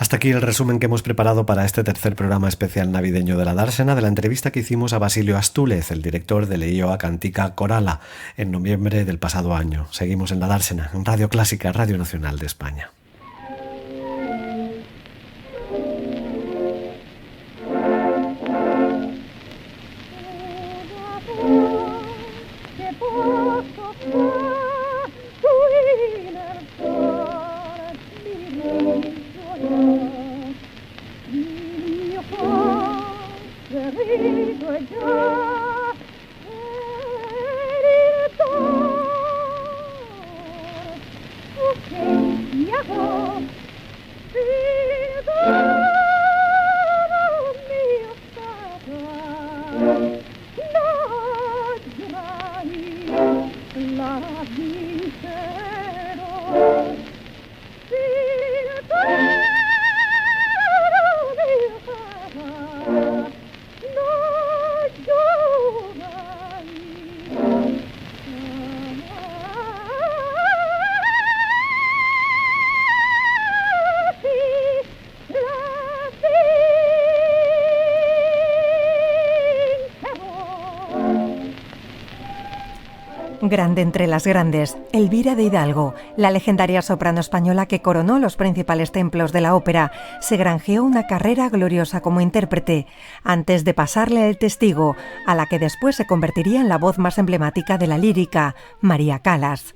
Hasta aquí el resumen que hemos preparado para este tercer programa especial navideño de la Dársena, de la entrevista que hicimos a Basilio Astúlez, el director de Leioa Cantica Corala, en noviembre del pasado año. Seguimos en la Dársena, en Radio Clásica, Radio Nacional de España. Grande entre las grandes, Elvira de Hidalgo, la legendaria soprano española que coronó los principales templos de la ópera, se granjeó una carrera gloriosa como intérprete, antes de pasarle el testigo, a la que después se convertiría en la voz más emblemática de la lírica, María Callas.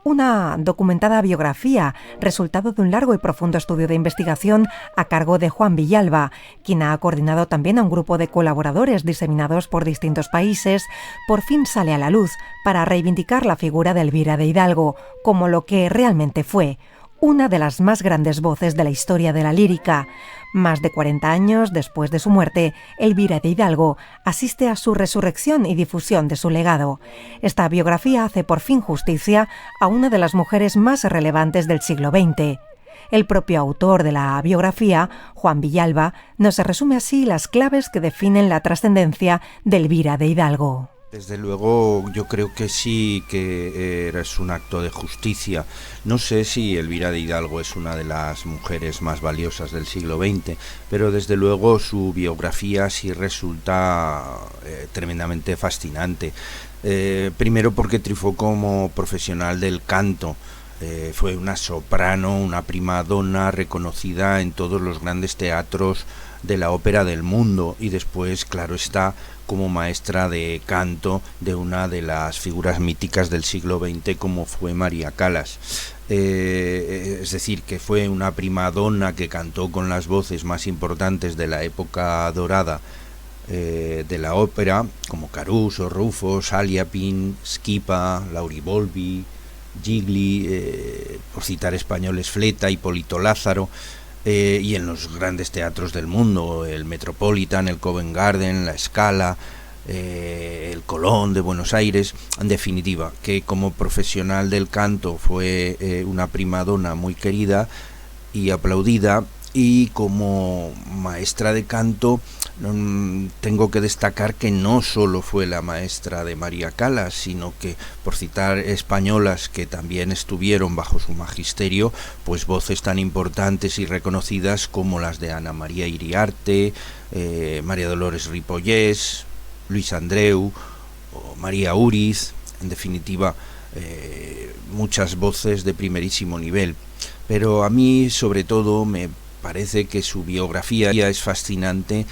Una documentada biografía, resultado de un largo y profundo estudio de investigación a cargo de Juan Villalba, quien ha coordinado también a un grupo de colaboradores diseminados por distintos países, por fin sale a la luz para reivindicar la figura de Elvira de Hidalgo como lo que realmente fue, una de las más grandes voces de la historia de la lírica. Más de 40 años después de su muerte, Elvira de Hidalgo asiste a su resurrección y difusión de su legado. Esta biografía hace por fin justicia a una de las mujeres más relevantes del siglo XX. El propio autor de la biografía, Juan Villalba, nos resume así las claves que definen la trascendencia de Elvira de Hidalgo. Desde luego yo creo que sí que es un acto de justicia. No sé si Elvira de Hidalgo es una de las mujeres más valiosas del siglo XX, pero desde luego su biografía sí resulta tremendamente fascinante. Primero porque triunfó como profesional del canto. Fue una soprano, una prima donna reconocida en todos los grandes teatros de la ópera del mundo, y después, claro está, como maestra de canto de una de las figuras míticas del siglo XX como fue María Callas. Es decir, que fue una prima donna que cantó con las voces más importantes de la época dorada de la ópera, como Caruso, Rufo, Saliapin, Schipa, Lauri Volpi, Gigli, por citar españoles, Fleta, Hipólito Lázaro, y en los grandes teatros del mundo, el Metropolitan, el Covent Garden, la Scala, el Colón de Buenos Aires. En definitiva, que como profesional del canto fue una prima donna muy querida y aplaudida, y como maestra de canto tengo que destacar que no solo fue la maestra de María Callas, sino que, por citar españolas que también estuvieron bajo su magisterio, pues voces tan importantes y reconocidas como las de Ana María Iriarte, María Dolores Ripollés, Luis Andreu o María Uriz. En definitiva, muchas voces de primerísimo nivel. Pero a mí, sobre todo, me parece que su biografía es fascinante,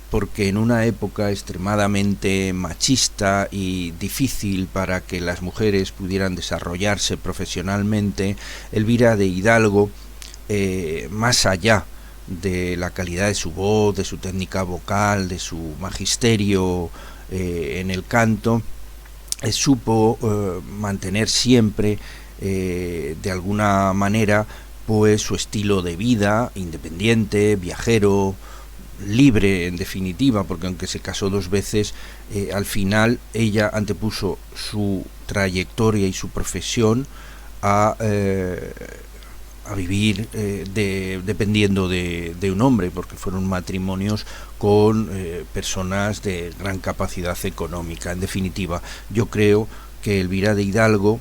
porque en una época extremadamente machista y difícil para que las mujeres pudieran desarrollarse profesionalmente, Elvira de Hidalgo, más allá de la calidad de su voz, de su técnica vocal, de su magisterio en el canto, supo mantener siempre, de alguna manera, pues su estilo de vida independiente, viajero, libre, en definitiva, porque aunque se casó 2 veces, al final ella antepuso su trayectoria y su profesión a vivir dependiendo de un hombre, porque fueron matrimonios con personas de gran capacidad económica. En definitiva, yo creo que Elvira de Hidalgo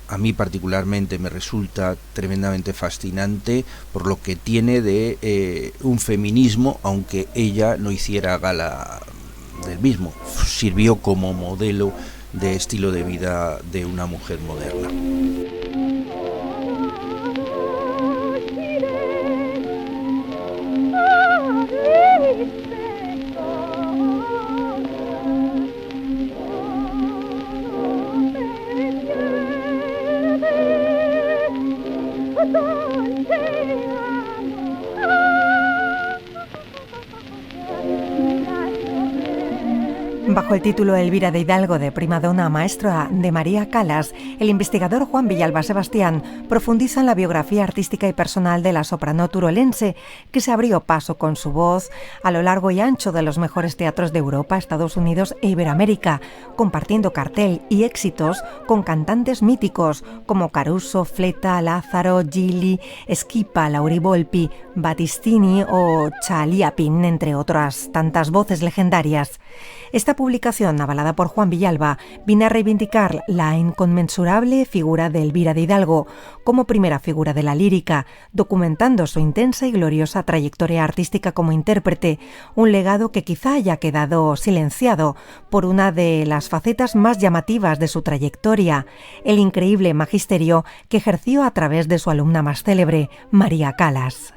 a mí particularmente me resulta tremendamente fascinante por lo que tiene de un feminismo, aunque ella no hiciera gala del mismo. Sirvió como modelo de estilo de vida de una mujer moderna. Bajo el título Elvira de Hidalgo de primadona maestra de María Calas, el investigador Juan Villalba Sebastián profundiza en la biografía artística y personal de la soprano turolense, que se abrió paso con su voz a lo largo y ancho de los mejores teatros de Europa, Estados Unidos e Iberoamérica, compartiendo cartel y éxitos con cantantes míticos como Caruso, Fleta, Lázaro, Gili, Schipa, Lauri Volpi, Battistini o Chaliapin, entre otras tantas voces legendarias. Esta publicación, avalada por Juan Villalba, viene a reivindicar la inconmensurable figura de Elvira de Hidalgo como primera figura de la lírica, documentando su intensa y gloriosa trayectoria artística como intérprete, un legado que quizá haya quedado silenciado por una de las facetas más llamativas de su trayectoria, el increíble magisterio que ejerció a través de su alumna más célebre, María Calas.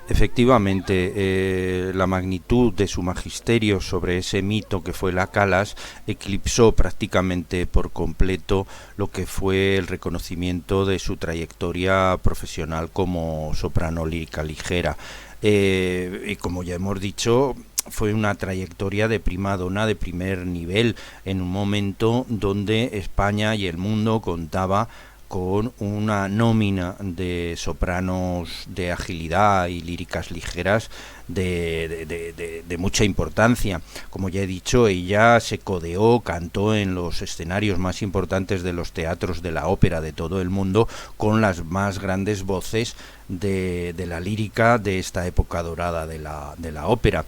Efectivamente, la magnitud de su magisterio sobre ese mito que fue la Calas eclipsó prácticamente por completo lo que fue el reconocimiento de su trayectoria profesional como soprano lírica ligera. Y como ya hemos dicho, fue una trayectoria de primadona de primer nivel en un momento donde España y el mundo contaba con una nómina de sopranos de agilidad y líricas ligeras de mucha importancia. Como ya he dicho, ella se codeó, cantó en los escenarios más importantes de los teatros de la ópera de todo el mundo con las más grandes voces de la lírica de esta época dorada de la ópera.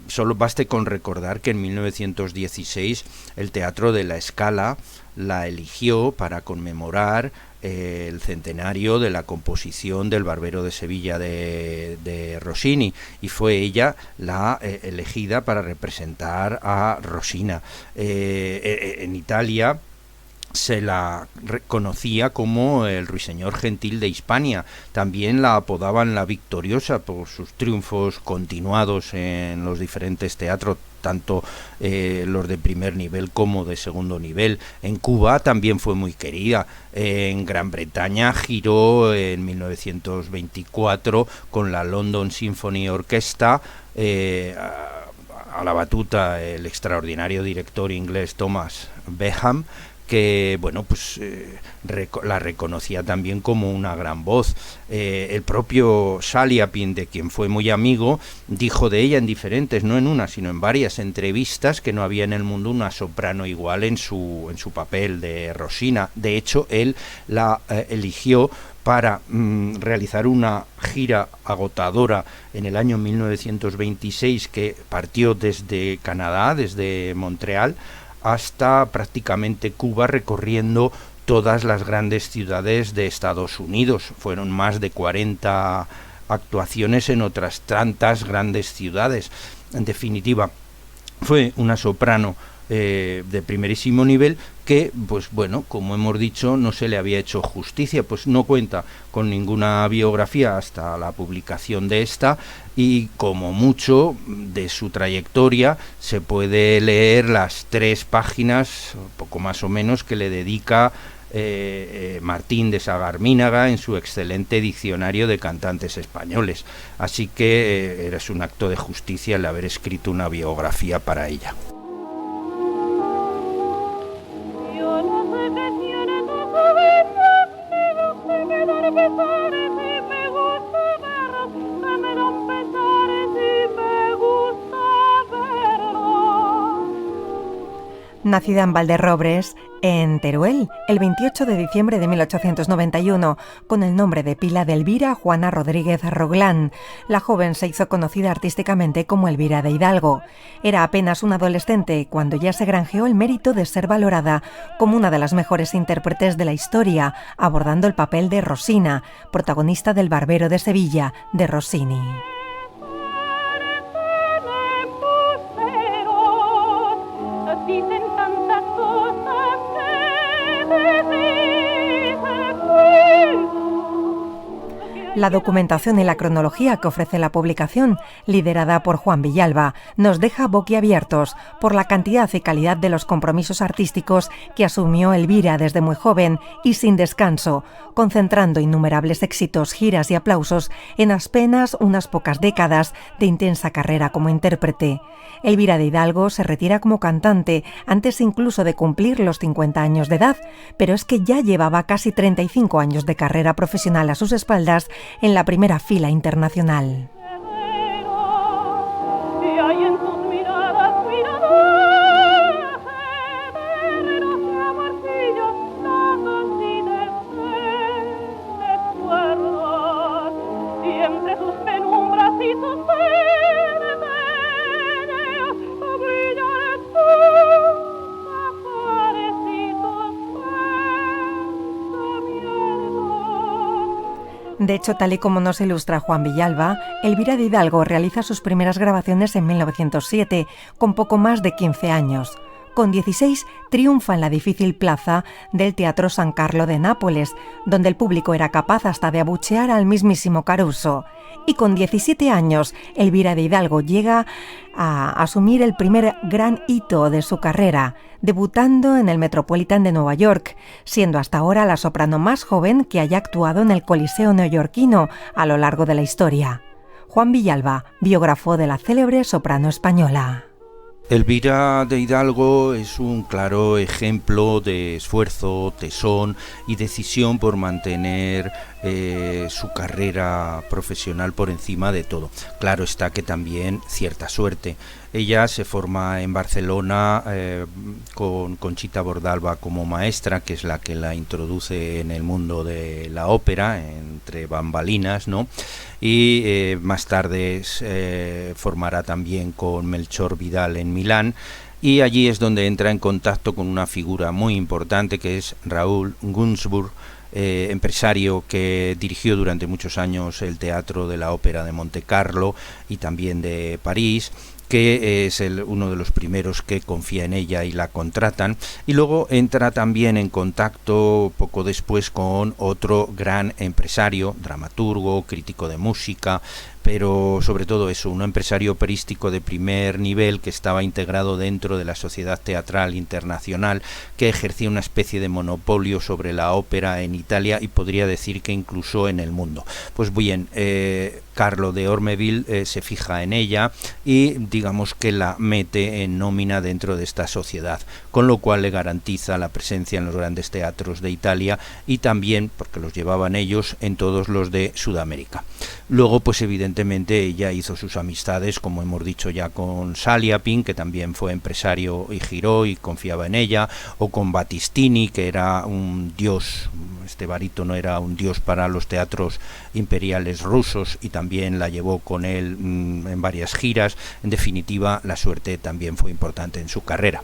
Solo baste con recordar que en 1916 el Teatro de la Scala la eligió para conmemorar el centenario de la composición del Barbero de Sevilla de Rossini, y fue ella la elegida para representar a Rosina. En Italia se la reconocía como el ruiseñor gentil de Hispania. También la apodaban la victoriosa por sus triunfos continuados en los diferentes teatros, tanto los de primer nivel como de segundo nivel. En Cuba también fue muy querida. En Gran Bretaña giró en 1924 con la London Symphony Orchestra, a la batuta el extraordinario director inglés Thomas Beham, que bueno, pues la reconocía también como una gran voz. El propio Chaliapin, de quien fue muy amigo, dijo de ella en diferentes, no en una, sino en varias entrevistas, que no había en el mundo una soprano igual en su papel de Rosina. De hecho, él la eligió para realizar una gira agotadora en el año 1926, que partió desde Canadá, desde Montreal, hasta prácticamente Cuba, recorriendo todas las grandes ciudades de Estados Unidos. Fueron más de 40 actuaciones en otras tantas grandes ciudades. En definitiva, fue una soprano de primerísimo nivel que, pues bueno, como hemos dicho, no se le había hecho justicia, pues no cuenta con ninguna biografía hasta la publicación de esta, y como mucho de su trayectoria se puede leer las 3 páginas, poco más o menos, que le dedica Martín de Sagarmínaga en su excelente diccionario de cantantes españoles. Así que es un acto de justicia el haber escrito una biografía para ella. Nacida en Valderrobres, en Teruel, el 28 de diciembre de 1891, con el nombre de pila de Elvira Juana Rodríguez Roglán, la joven se hizo conocida artísticamente como Elvira de Hidalgo. Era apenas una adolescente cuando ya se granjeó el mérito de ser valorada como una de las mejores intérpretes de la historia, abordando el papel de Rosina, protagonista del Barbero de Sevilla, de Rossini. La documentación y la cronología que ofrece la publicación, liderada por Juan Villalba, nos deja boquiabiertos por la cantidad y calidad de los compromisos artísticos que asumió Elvira desde muy joven y sin descanso, concentrando innumerables éxitos, giras y aplausos en apenas unas pocas décadas de intensa carrera como intérprete. Elvira de Hidalgo se retira como cantante antes incluso de cumplir los 50 años de edad, pero es que ya llevaba casi 35 años de carrera profesional a sus espaldas en la primera fila internacional. De hecho, tal y como nos ilustra Juan Villalba, Elvira de Hidalgo realiza sus primeras grabaciones en 1907, con poco más de 15 años. Con 16 triunfa en la difícil plaza del Teatro San Carlo de Nápoles, donde el público era capaz hasta de abuchear al mismísimo Caruso. Y con 17 años, Elvira de Hidalgo llega a asumir el primer gran hito de su carrera, debutando en el Metropolitan de Nueva York, siendo hasta ahora la soprano más joven que haya actuado en el Coliseo neoyorquino a lo largo de la historia. Juan Villalba, biógrafo de la célebre soprano española. Elvira de Hidalgo es un claro ejemplo de esfuerzo, tesón y decisión por mantener su carrera profesional por encima de todo. Claro está que también cierta suerte. Ella se forma en Barcelona con Conchita Bordalba como maestra, que es la que la introduce en el mundo de la ópera, entre bambalinas, ¿no? Y más tarde formará también con Melchor Vidal en Milán, y allí es donde entra en contacto con una figura muy importante que es Raúl Gunzburg, empresario que dirigió durante muchos años el Teatro de la Ópera de Montecarlo y también de París, que es uno de los primeros que confía en ella y la contratan, y luego entra también en contacto poco después con otro gran empresario, dramaturgo, crítico de música, pero sobre todo eso, un empresario operístico de primer nivel que estaba integrado dentro de la Sociedad Teatral Internacional, que ejercía una especie de monopolio sobre la ópera en Italia y podría decir que incluso en el mundo. Pues bien, Carlo de Ormeville se fija en ella y digamos que la mete en nómina dentro de esta sociedad, con lo cual le garantiza la presencia en los grandes teatros de Italia y también, porque los llevaban ellos, en todos los de Sudamérica. Luego, pues evidentemente ella hizo sus amistades, como hemos dicho ya, con Saliapin, que también fue empresario y giró y confiaba en ella, o con Battistini, que era un dios, este barítono era un dios para los teatros imperiales rusos y también la llevó con él en varias giras. En definitiva, la suerte también fue importante en su carrera.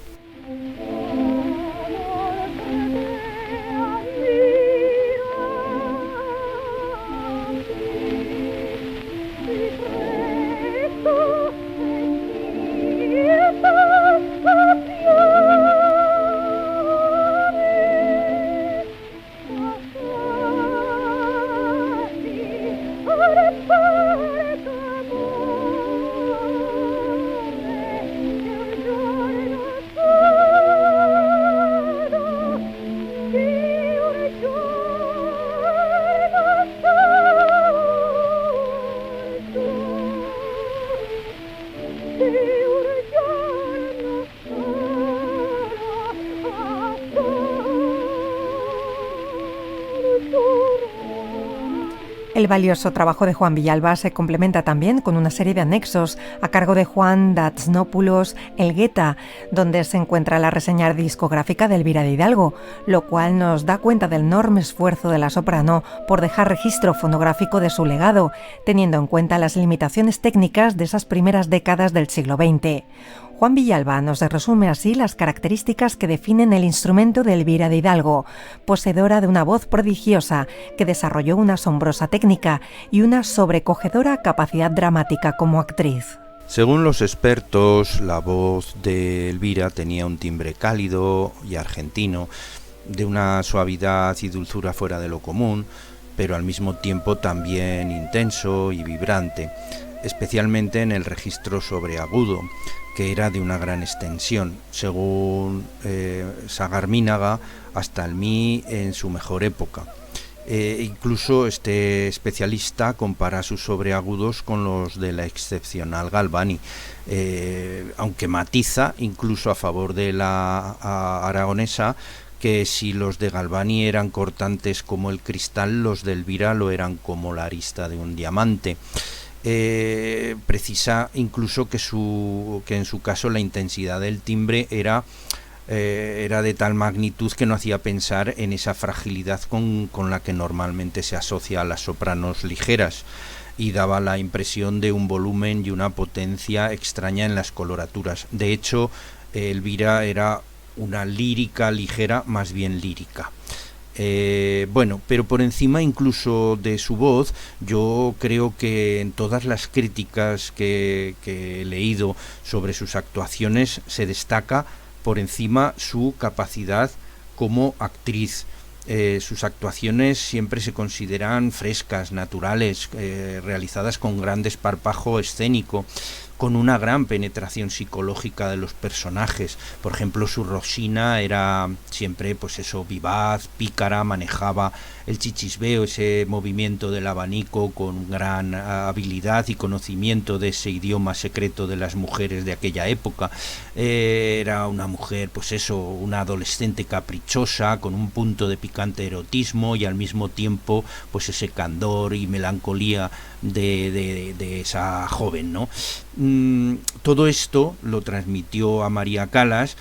El valioso trabajo de Juan Villalba se complementa también con una serie de anexos a cargo de Juan Datsnopoulos Elgueta, donde se encuentra la reseña discográfica de Elvira de Hidalgo, lo cual nos da cuenta del enorme esfuerzo de la soprano por dejar registro fonográfico de su legado, teniendo en cuenta las limitaciones técnicas de esas primeras décadas del siglo XX. Juan Villalba nos resume así las características que definen el instrumento de Elvira de Hidalgo, poseedora de una voz prodigiosa que desarrolló una asombrosa técnica y una sobrecogedora capacidad dramática como actriz. Según los expertos, la voz de Elvira tenía un timbre cálido y argentino, de una suavidad y dulzura fuera de lo común, pero al mismo tiempo también intenso y vibrante, especialmente en el registro sobreagudo, que era de una gran extensión, según Sagarminaga, hasta el mi en su mejor época. Incluso este especialista compara sus sobreagudos con los de la excepcional Galvani, aunque matiza incluso a favor de la aragonesa, que si los de Galvani eran cortantes como el cristal, los de Elvira lo eran como la arista de un diamante. Precisa incluso que en su caso la intensidad del timbre era de tal magnitud que no hacía pensar en esa fragilidad con la que normalmente se asocia a las sopranos ligeras, y daba la impresión de un volumen y una potencia extraña en las coloraturas. De hecho, Elvira era una lírica ligera, más bien lírica. Pero por encima incluso de su voz, yo creo que en todas las críticas que he leído sobre sus actuaciones se destaca por encima su capacidad como actriz. Sus actuaciones siempre se consideran frescas, naturales, realizadas con gran desparpajo escénico, con una gran penetración psicológica de los personajes. Por ejemplo, su Rosina era siempre, vivaz, pícara, manejaba el chichisbeo, ese movimiento del abanico con gran habilidad y conocimiento de ese idioma secreto de las mujeres de aquella época. Era una mujer, una adolescente caprichosa, con un punto de picante erotismo y al mismo tiempo, ese candor y melancolía de esa joven, ¿no? Todo esto lo transmitió a María Callas,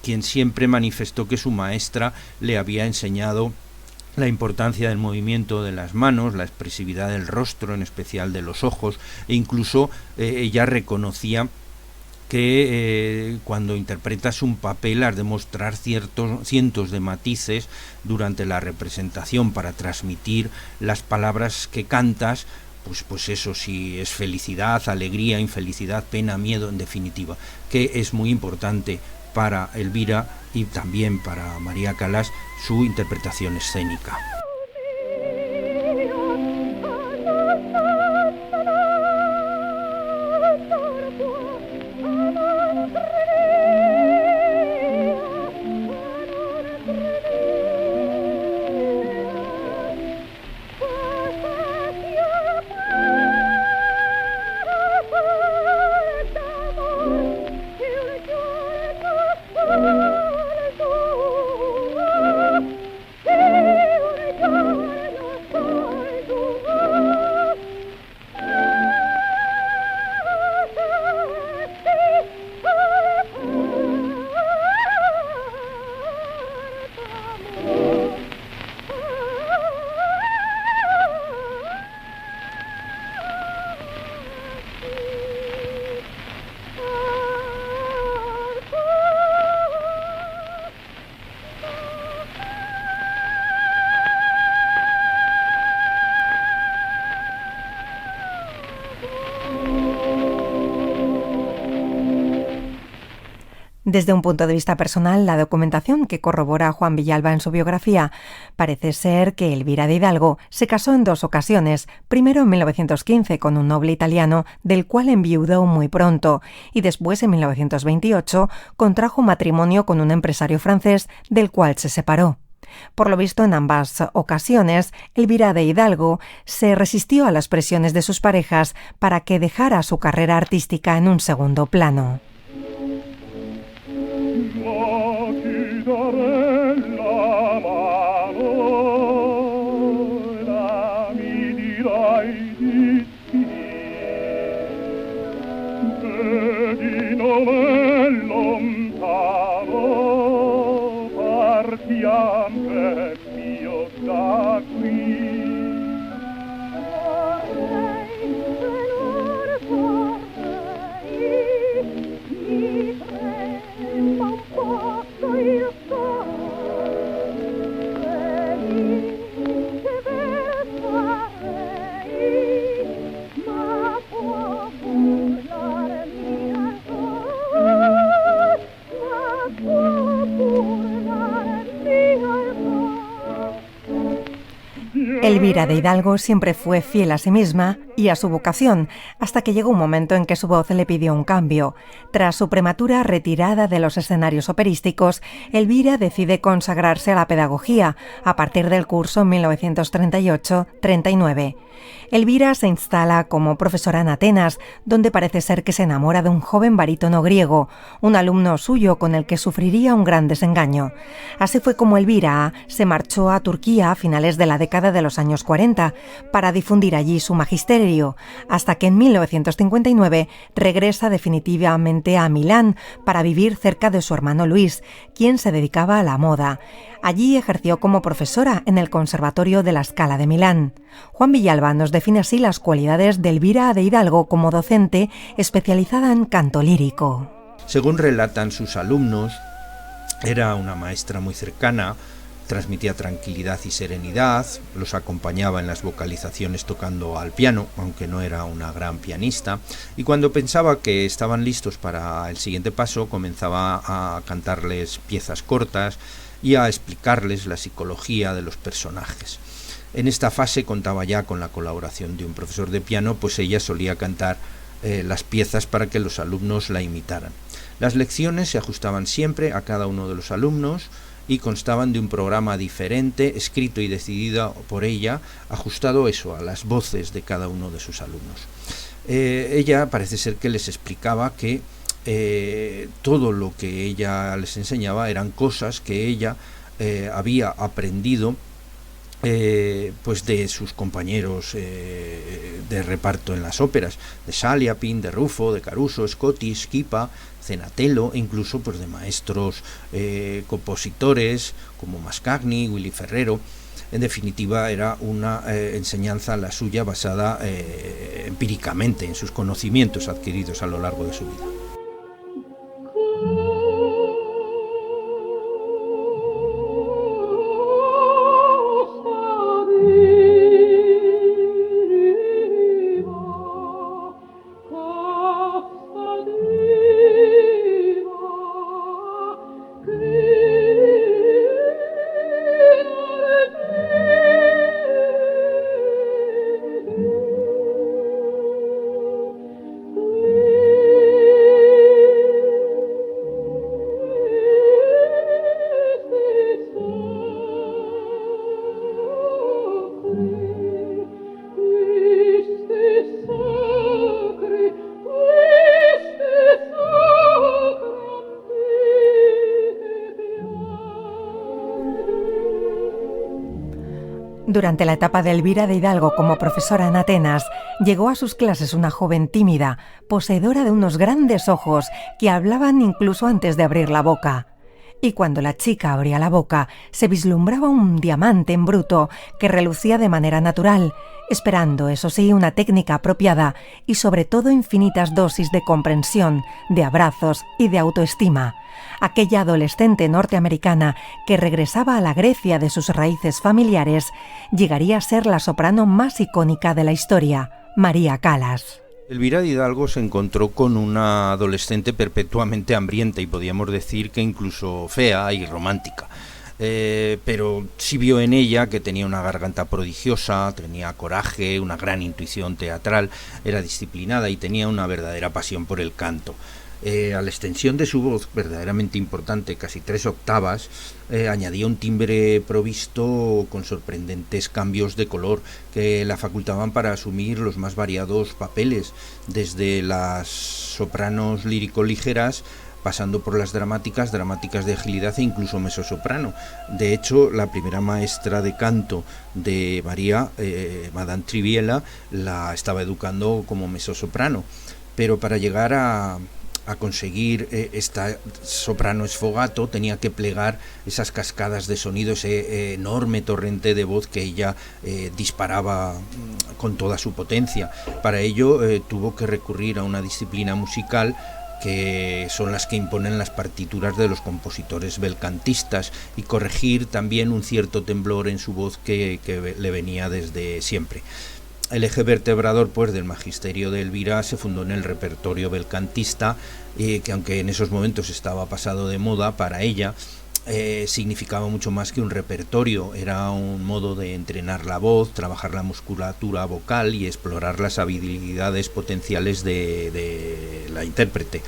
quien siempre manifestó que su maestra le había enseñado la importancia del movimiento de las manos, la expresividad del rostro, en especial de los ojos, e incluso ella reconocía que cuando interpretas un papel has de mostrar cientos de matices durante la representación para transmitir las palabras que cantas, si es felicidad, alegría, infelicidad, pena, miedo, en definitiva, que es muy importante para Elvira y también para María Callas su interpretación escénica. Desde un punto de vista personal, la documentación que corrobora Juan Villalba en su biografía parece ser que Elvira de Hidalgo se casó en 2 ocasiones, primero en 1915 con un noble italiano del cual enviudó muy pronto, y después en 1928 contrajo matrimonio con un empresario francés del cual se separó. Por lo visto, en ambas ocasiones, Elvira de Hidalgo se resistió a las presiones de sus parejas para que dejara su carrera artística en un segundo plano. partiam mio da qui. Elvira de Hidalgo siempre fue fiel a sí misma y a su vocación, hasta que llegó un momento en que su voz le pidió un cambio. Tras su prematura retirada de los escenarios operísticos, Elvira decide consagrarse a la pedagogía a partir del curso 1938-39. Elvira se instala como profesora en Atenas, donde parece ser que se enamora de un joven barítono griego, un alumno suyo con el que sufriría un gran desengaño. Así fue como Elvira se marchó a Turquía a finales de la década de los años 40 para difundir allí su magisterio, hasta que en 1959 regresa definitivamente a Milán para vivir cerca de su hermano Luis, quien se dedicaba a la moda. Allí ejerció como profesora en el Conservatorio de la Scala de Milán. Juan Villalba nos define así las cualidades de Elvira de Hidalgo como docente especializada en canto lírico. Según relatan sus alumnos, era una maestra muy cercana, transmitía tranquilidad y serenidad, los acompañaba en las vocalizaciones tocando al piano, aunque no era una gran pianista, y cuando pensaba que estaban listos para el siguiente paso, comenzaba a cantarles piezas cortas y a explicarles la psicología de los personajes. En esta fase contaba ya con la colaboración de un profesor de piano, pues ella solía cantar las piezas para que los alumnos la imitaran. Las lecciones se ajustaban siempre a cada uno de los alumnos y constaban de un programa diferente, escrito y decidido por ella, ajustado a las voces de cada uno de sus alumnos. Ella parece ser que les explicaba que todo lo que ella les enseñaba eran cosas que ella había aprendido pues de sus compañeros de reparto en las óperas, de Saliapin, de Rufo, de Caruso, Scotti, Schipa, Zenatello, e incluso pues de maestros compositores como Mascagni, Willy Ferrero. En definitiva, era una enseñanza la suya basada empíricamente en sus conocimientos adquiridos a lo largo de su vida. Durante la etapa de Elvira de Hidalgo como profesora en Atenas, llegó a sus clases una joven tímida, poseedora de unos grandes ojos que hablaban incluso antes de abrir la boca. Y cuando la chica abría la boca, se vislumbraba un diamante en bruto que relucía de manera natural, esperando, eso sí, una técnica apropiada y sobre todo infinitas dosis de comprensión, de abrazos y de autoestima. Aquella adolescente norteamericana que regresaba a la Grecia de sus raíces familiares llegaría a ser la soprano más icónica de la historia, María Callas. Elvira de Hidalgo se encontró con una adolescente perpetuamente hambrienta y podíamos decir que incluso fea y romántica. Pero sí vio en ella que tenía una garganta prodigiosa, tenía coraje, una gran intuición teatral, era disciplinada y tenía una verdadera pasión por el canto. A la extensión de su voz, verdaderamente importante, casi 3 octavas, añadía un timbre provisto con sorprendentes cambios de color que la facultaban para asumir los más variados papeles, desde las sopranos lírico-ligeras, pasando por las dramáticas de agilidad e incluso mezzosoprano. De hecho, la primera maestra de canto de María, Madame Triviela, la estaba educando como mezzosoprano. Pero para llegar a a conseguir esta soprano sfogato, tenía que plegar esas cascadas de sonido, ese enorme torrente de voz que ella disparaba con toda su potencia. Para ello tuvo que recurrir a una disciplina musical que son las que imponen las partituras de los compositores belcantistas, y corregir también un cierto temblor en su voz que le venía desde siempre. El eje vertebrador, pues, del magisterio de Elvira se fundó en el repertorio belcantista, que aunque en esos momentos estaba pasado de moda, para ella significaba mucho más que un repertorio. Era un modo de entrenar la voz, trabajar la musculatura vocal y explorar las habilidades potenciales de la intérprete.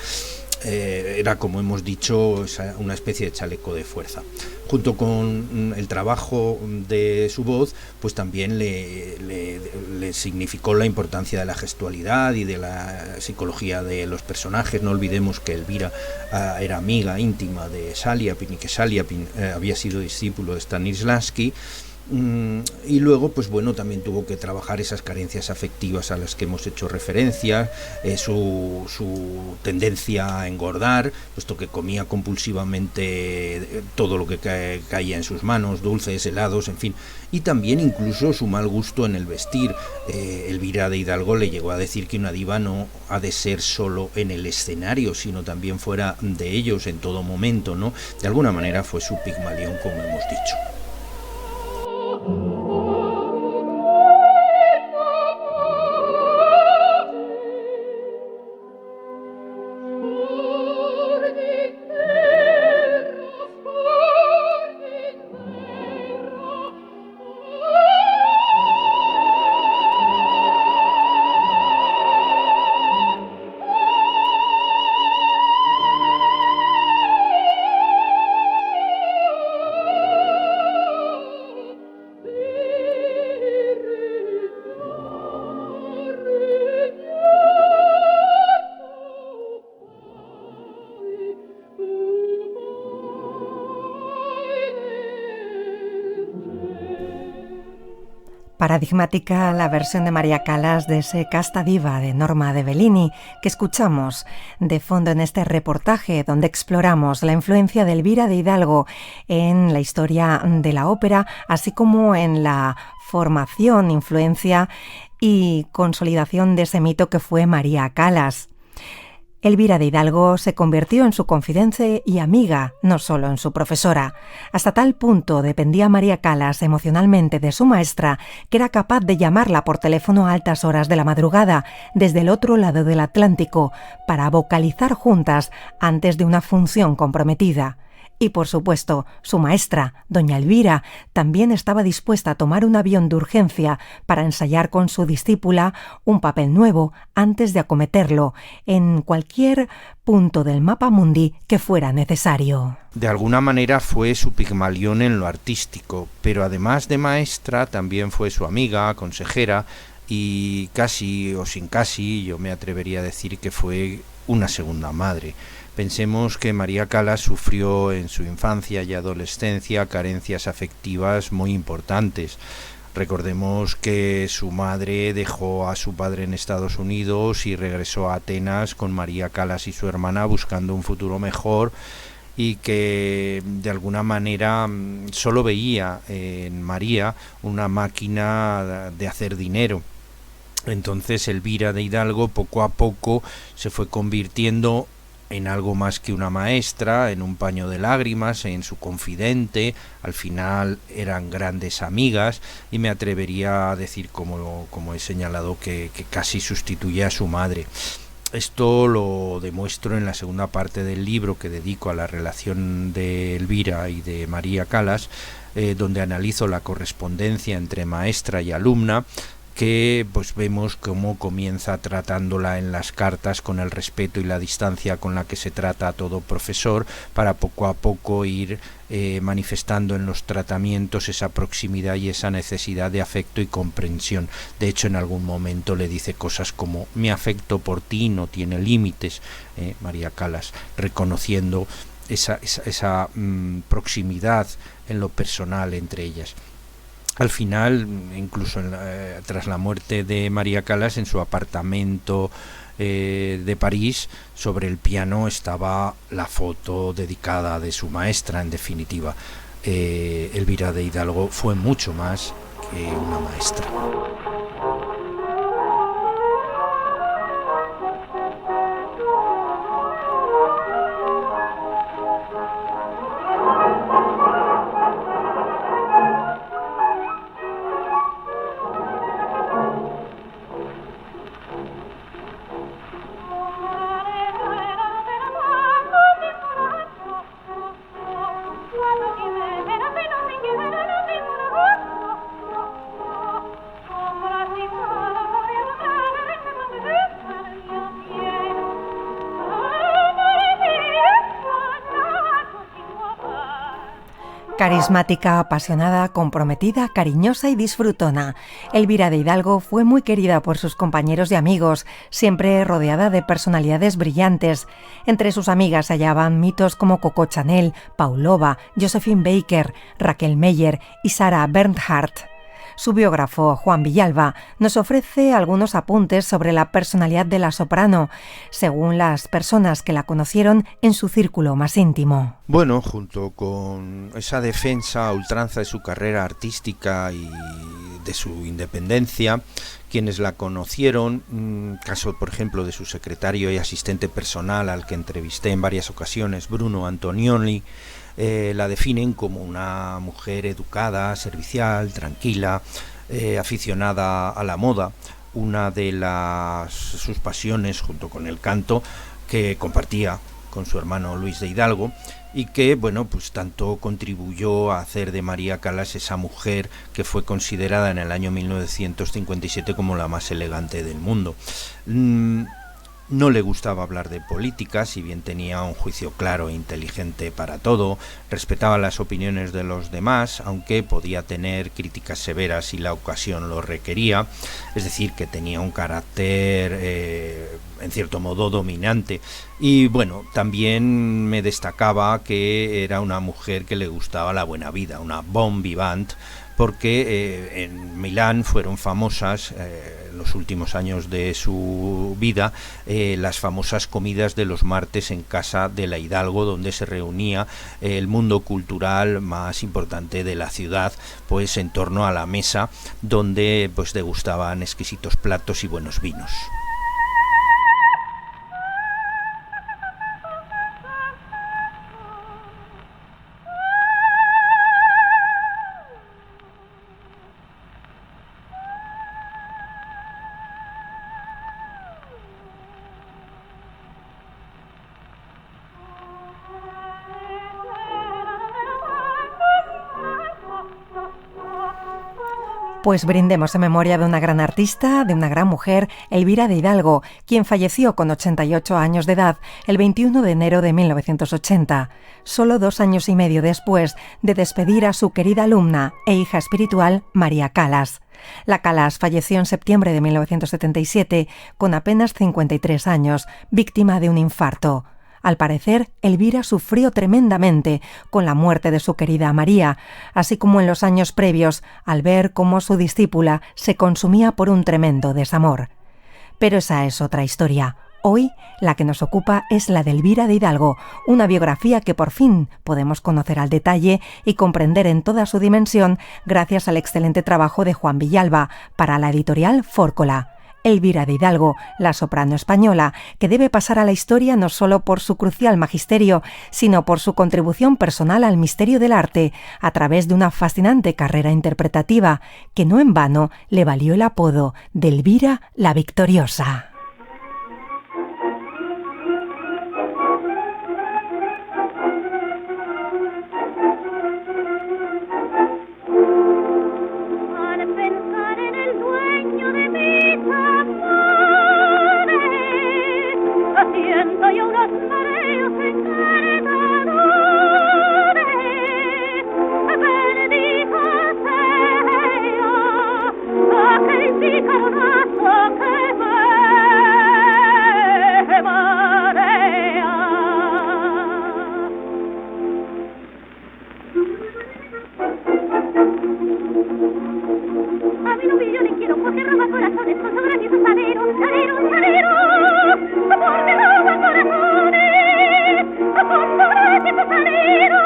Era, como hemos dicho, una especie de chaleco de fuerza. Junto con el trabajo de su voz, pues también le significó la importancia de la gestualidad y de la psicología de los personajes. No olvidemos que Elvira era amiga íntima de Saliapin, y que Saliapin había sido discípulo de Stanislavski. Y luego, pues bueno, también tuvo que trabajar esas carencias afectivas a las que hemos hecho referencia, su tendencia a engordar, puesto que comía compulsivamente todo lo que caía en sus manos, dulces, helados, en fin, y también incluso su mal gusto en el vestir. Elvira de Hidalgo le llegó a decir que una diva no ha de ser solo en el escenario, sino también fuera de ellos en todo momento, ¿no? De alguna manera fue su Pigmalión, como hemos dicho. Paradigmática la versión de María Callas de ese Casta Diva de Norma de Bellini que escuchamos de fondo en este reportaje donde exploramos la influencia de Elvira de Hidalgo en la historia de la ópera, así como en la formación, influencia y consolidación de ese mito que fue María Callas. Elvira de Hidalgo se convirtió en su confidente y amiga, no solo en su profesora. Hasta tal punto dependía María Callas emocionalmente de su maestra que era capaz de llamarla por teléfono a altas horas de la madrugada desde el otro lado del Atlántico para vocalizar juntas antes de una función comprometida. Y por supuesto, su maestra, doña Elvira, también estaba dispuesta a tomar un avión de urgencia para ensayar con su discípula un papel nuevo antes de acometerlo en cualquier punto del mapa mundi que fuera necesario. De alguna manera fue su Pigmalión en lo artístico, pero además de maestra también fue su amiga, consejera, y casi o sin casi yo me atrevería a decir que fue una segunda madre. Pensemos que María Callas sufrió en su infancia y adolescencia carencias afectivas muy importantes. Recordemos que su madre dejó a su padre en Estados Unidos y regresó a Atenas con María Callas y su hermana buscando un futuro mejor, y que de alguna manera solo veía en María una máquina de hacer dinero. Entonces Elvira de Hidalgo poco a poco se fue convirtiendo en algo más que una maestra, en un paño de lágrimas, en su confidente. Al final eran grandes amigas, y me atrevería a decir, como he señalado, que casi sustituye a su madre. Esto lo demuestro en la segunda parte del libro que dedico a la relación de Elvira y de María Callas, donde analizo la correspondencia entre maestra y alumna, que pues vemos cómo comienza tratándola en las cartas con el respeto y la distancia con la que se trata a todo profesor, para poco a poco ir manifestando en los tratamientos esa proximidad y esa necesidad de afecto y comprensión. De hecho, en algún momento le dice cosas como: mi afecto por ti no tiene límites, María Callas, reconociendo esa proximidad en lo personal entre ellas. al final, incluso tras la muerte de María Callas, en su apartamento de París, sobre el piano estaba la foto dedicada de su maestra. En definitiva, Elvira de Hidalgo fue mucho más que una maestra. Carismática, apasionada, comprometida, cariñosa y disfrutona, Elvira de Hidalgo fue muy querida por sus compañeros y amigos, siempre rodeada de personalidades brillantes. Entre sus amigas se hallaban mitos como Coco Chanel, Pavlova, Josephine Baker, Raquel Meyer y Sarah Bernhardt. Su biógrafo, Juan Villalba, nos ofrece algunos apuntes sobre la personalidad de la soprano, según las personas que la conocieron en su círculo más íntimo. Bueno, junto con esa defensa a ultranza de su carrera artística y de su independencia, quienes la conocieron, caso por ejemplo de su secretario y asistente personal al que entrevisté en varias ocasiones, Bruno Antonioni, la definen como una mujer educada, servicial, tranquila, aficionada a la moda. Una de sus pasiones, junto con el canto, que compartía con su hermano Luis de Hidalgo, y que, bueno, pues tanto contribuyó a hacer de María Callas esa mujer que fue considerada en el año 1957 como la más elegante del mundo. No le gustaba hablar de política, si bien tenía un juicio claro e inteligente para todo, respetaba las opiniones de los demás, aunque podía tener críticas severas si la ocasión lo requería, es decir, que tenía un carácter en cierto modo dominante. Y bueno, también me destacaba que era una mujer que le gustaba la buena vida, una bon vivant, porque en Milán fueron famosas en los últimos años de su vida las famosas comidas de los martes en casa de la Hidalgo, donde se reunía el mundo cultural más importante de la ciudad, pues en torno a la mesa donde pues degustaban exquisitos platos y buenos vinos. Pues brindemos en memoria de una gran artista, de una gran mujer, Elvira de Hidalgo, quien falleció con 88 años de edad el 21 de enero de 1980, solo 2 años y medio después de despedir a su querida alumna e hija espiritual María Callas. La Callas falleció en septiembre de 1977 con apenas 53 años, víctima de un infarto. Al parecer, Elvira sufrió tremendamente con la muerte de su querida María, así como en los años previos, al ver cómo su discípula se consumía por un tremendo desamor. Pero esa es otra historia. Hoy, la que nos ocupa es la de Elvira de Hidalgo, una biografía que por fin podemos conocer al detalle y comprender en toda su dimensión gracias al excelente trabajo de Juan Villalba para la editorial Fórcola. Elvira de Hidalgo, la soprano española, que debe pasar a la historia no solo por su crucial magisterio, sino por su contribución personal al misterio del arte, a través de una fascinante carrera interpretativa, que no en vano le valió el apodo de Elvira la Victoriosa. Che A mi novio le quiero porque roba corazones con su granizo salero, salero, salero. Porque roba corazones con su granizo salero.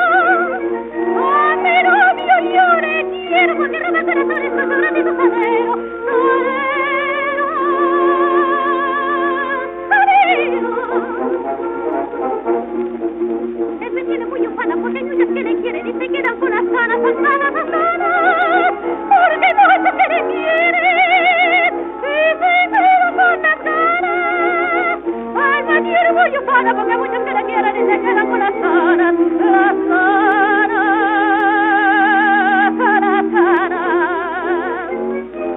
A mi novio yo le quiero porque roba corazones con su granizo salero, salero, salero. Él me tiene muy ufana porque hay muchas que le quieren y se quedan con las ganas, las ganas, las ganas. Porque muchas que le quieren y se quedan con las ganas. Ay, me tiene muy ufana porque muchas que le quieren y se quedan con las ganas, las ganas, las ganas.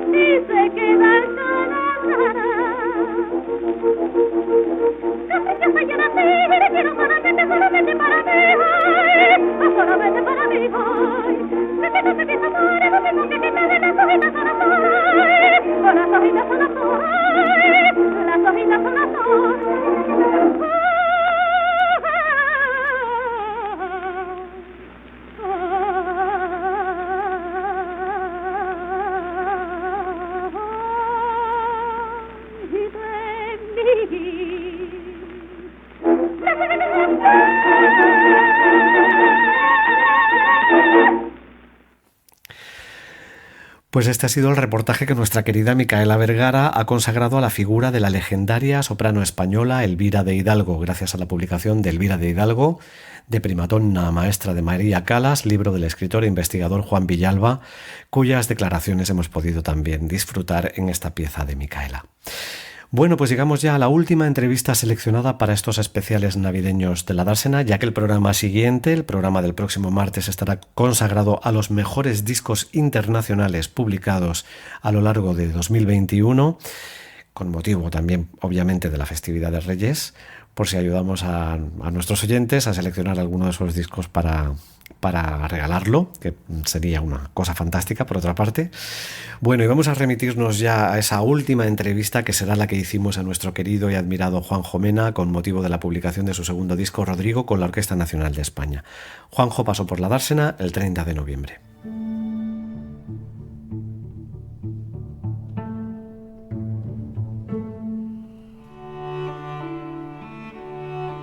Y se quedan con las ganas. La preciosa yo nací y le quiero solamente, solamente para mí, ay, solamente para mí, ay. Besitos, besitos, amores, besitos que quitan las hojitas son azules, las hojitas son azules, las hojitas son azules. Pues este ha sido el reportaje que nuestra querida Micaela Vergara ha consagrado a la figura de la legendaria soprano española Elvira de Hidalgo, gracias a la publicación de Elvira de Hidalgo, de primadonna maestra de María Calas, libro del escritor e investigador Juan Villalba, cuyas declaraciones hemos podido también disfrutar en esta pieza de Micaela. Bueno, pues llegamos ya a la última entrevista seleccionada para estos especiales navideños de la Dársena, ya que el programa siguiente, el programa del próximo martes, estará consagrado a los mejores discos internacionales publicados a lo largo de 2021, con motivo también, obviamente, de la festividad de Reyes, por si ayudamos a nuestros oyentes a seleccionar alguno de esos discos para regalarlo, que sería una cosa fantástica por otra parte. Bueno, y vamos a remitirnos ya a esa última entrevista, que será la que hicimos a nuestro querido y admirado Juanjo Mena con motivo de la publicación de su segundo disco Rodrigo con la Orquesta Nacional de España. Juanjo pasó por la Dársena el 30 de noviembre.